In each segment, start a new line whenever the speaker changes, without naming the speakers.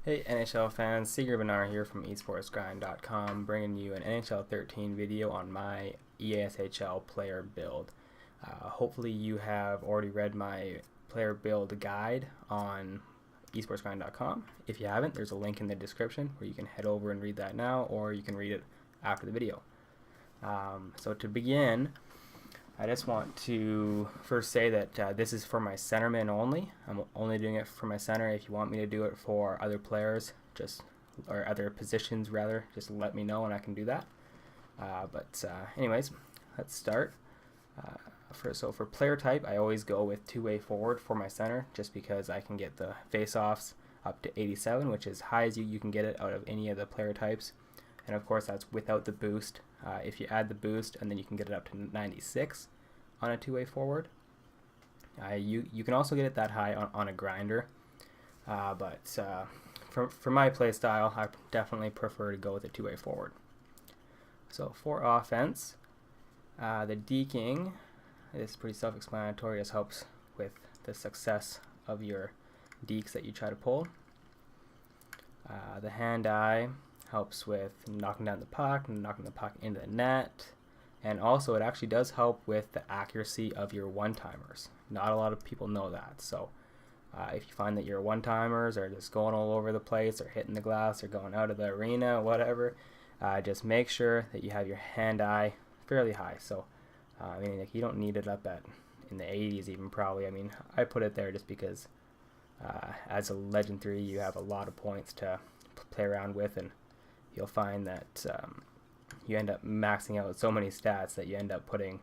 Hey NHL fans, Seeger Benar here from esportsgrind.com, bringing you an NHL 13 video on my EASHL player build. Hopefully you have already read my player build guide on esportsgrind.com. If you haven't, there's a link in the description where you can head over and read that now, or you can read it after the video. So to begin, I just want to first say that this is for my centerman only. I'm only doing it for my center. If you want me to do it for other players, or other positions rather, just let me know and I can do that. Anyways, let's start. For player type, I always go with two-way forward for my center, just because I can get the face-offs up to 87, which is high as you can get it out of any of the player types. And of course, that's without the boost. If you add the boost, and then you can get it up to 96 on a two-way forward. You can also get it that high on a grinder. For my play style, I definitely prefer to go with a two-way forward. So for offense, the deking is pretty self-explanatory. It helps with the success of your dekes that you try to pull. The hand-eye helps with knocking down the puck, knocking the puck into the net, and also it actually does help with the accuracy of your one-timers. Not a lot of people know that, so if you find that your one-timers are just going all over the place, or hitting the glass, or going out of the arena, whatever, just make sure that you have your hand-eye fairly high. So like, you don't need it up in the 80s even, probably. I mean, I put it there just because as a Legend 3 you have a lot of points to play around with, and you'll find that you end up maxing out so many stats that you end up putting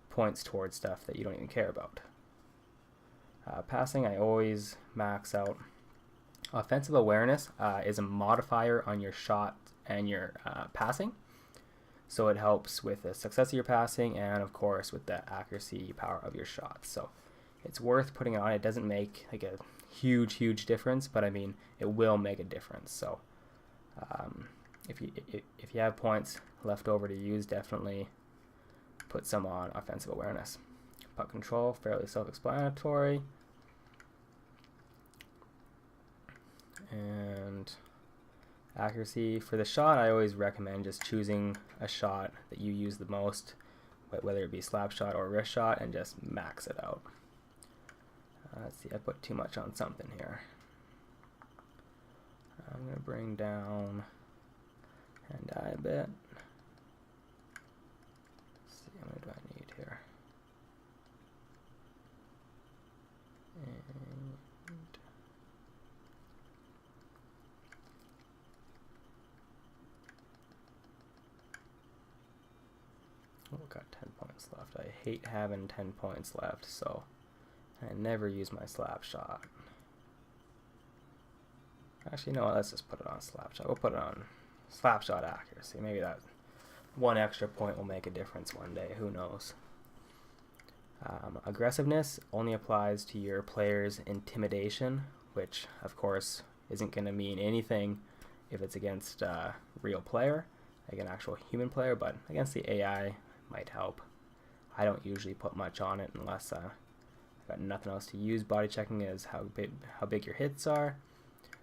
points towards stuff that you don't even care about. Passing, I always max out. Offensive awareness is a modifier on your shot and your passing, so it helps with the success of your passing and of course with the accuracy power of your shots. So it's worth putting it on. It doesn't make like a huge difference, but I mean it will make a difference. So if you have points left over to use, definitely put some on offensive awareness. Puck control, fairly self-explanatory. And accuracy for the shot, I always recommend just choosing a shot that you use the most, whether it be slap shot or wrist shot, and just max it out. Let's see, I put too much on something here. I'm going to bring down hand-eye a bit. Let's see, how many do I need here? And we've got 10 points left. I hate having 10 points left, so I never use my slap shot. Actually, no, let's just put it on slap shot. We'll put it on slap shot accuracy. Maybe that one extra point will make a difference one day. Who knows? Aggressiveness only applies to your player's intimidation, which of course isn't going to mean anything if it's against a real player, like an actual human player, but against the AI might help. I don't usually put much on it unless I've got nothing else to use. Body checking is how big your hits are.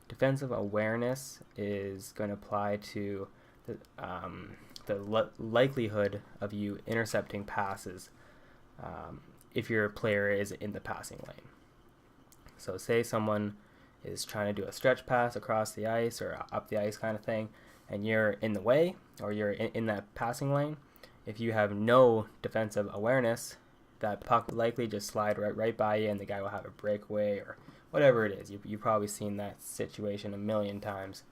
Defensive awareness is going to apply to the likelihood of you intercepting passes if your player is in the passing lane. So say someone is trying to do a stretch pass across the ice or up the ice kind of thing, and you're in the way, or you're in that passing lane. If you have no defensive awareness, that puck will likely just slide right by you, and the guy will have a breakaway or whatever it is. You've probably seen that situation a million times.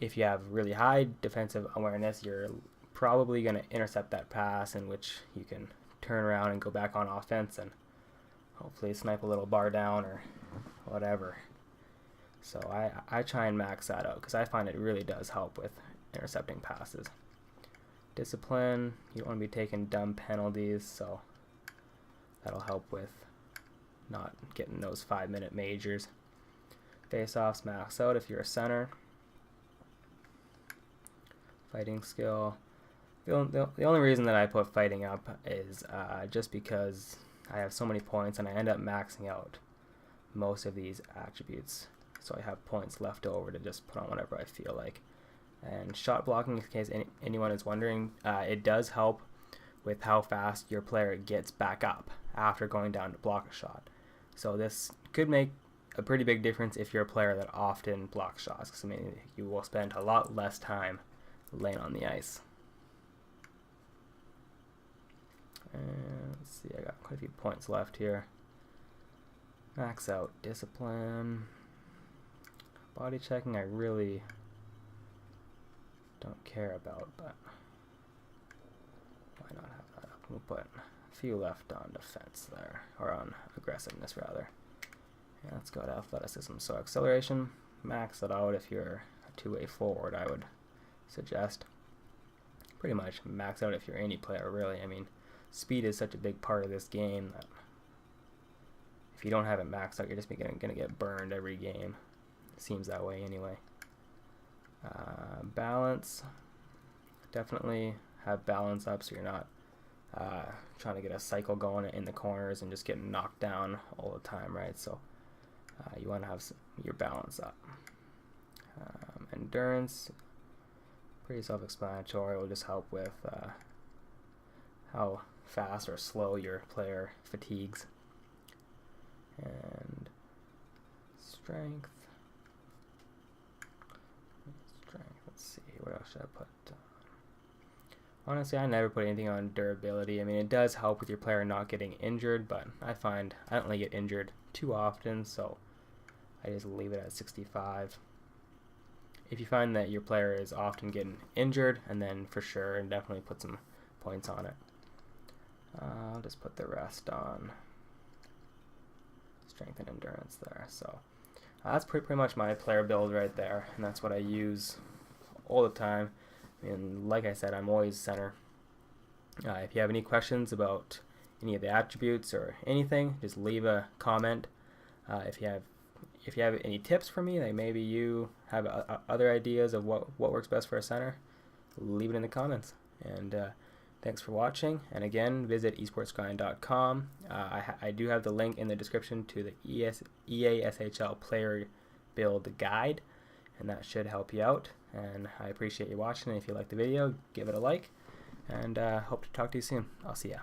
If you have really high defensive awareness, you're probably going to intercept that pass, in which you can turn around and go back on offense and hopefully snipe a little bar down or whatever. So I try and max that out because I find it really does help with intercepting passes. Discipline, you don't want to be taking dumb penalties, so that'll help with not getting those 5-minute majors. Face-offs max out if you're a center. Fighting skill. The only reason that I put fighting up is just because I have so many points and I end up maxing out most of these attributes. so I have points left over to just put on whatever I feel like. And shot blocking, in case anyone is wondering, it does help with how fast your player gets back up after going down to block a shot. So this could make a pretty big difference if you're a player that often blocks shots, because I mean, you will spend a lot less time laying on the ice. And let's see, I got quite a few points left here. Max out discipline. Body checking I really don't care about, but why not have that up? We'll put a few left on defense there, or on aggressiveness rather. Yeah, let's go to athleticism. So acceleration, max it out if you're a two-way forward, I would suggest. Pretty much max out if you're any player, really. I mean, speed is such a big part of this game that if you don't have it maxed out, you're just going to get burned every game. It seems that way anyway. Balance, definitely have balance up so you're not trying to get a cycle going in the corners and just getting knocked down all the time, right? So you want to have your balance up. Endurance, pretty self-explanatory. It will just help with how fast or slow your player fatigues. And strength, let's see, what else should I put on? Honestly, I never put anything on durability. I mean, it does help with your player not getting injured, but I find I don't really get injured too often, so I just leave it at 65. If you find that your player is often getting injured, and then for sure, and definitely put some points on it. I'll just put the rest on strength and endurance there. So that's pretty much my player build right there, and that's what I use all the time. And like I said, I'm always center. If you have any questions about any of the attributes or anything, just leave a comment. If you have any tips for me, like maybe you have other ideas of what works best for a center, leave it in the comments. And thanks for watching. And again, visit esportsgrind.com. I do have the link in the description to the EASHL player build guide, and that should help you out. And I appreciate you watching. And if you like the video, give it a like. And hope to talk to you soon. I'll see ya.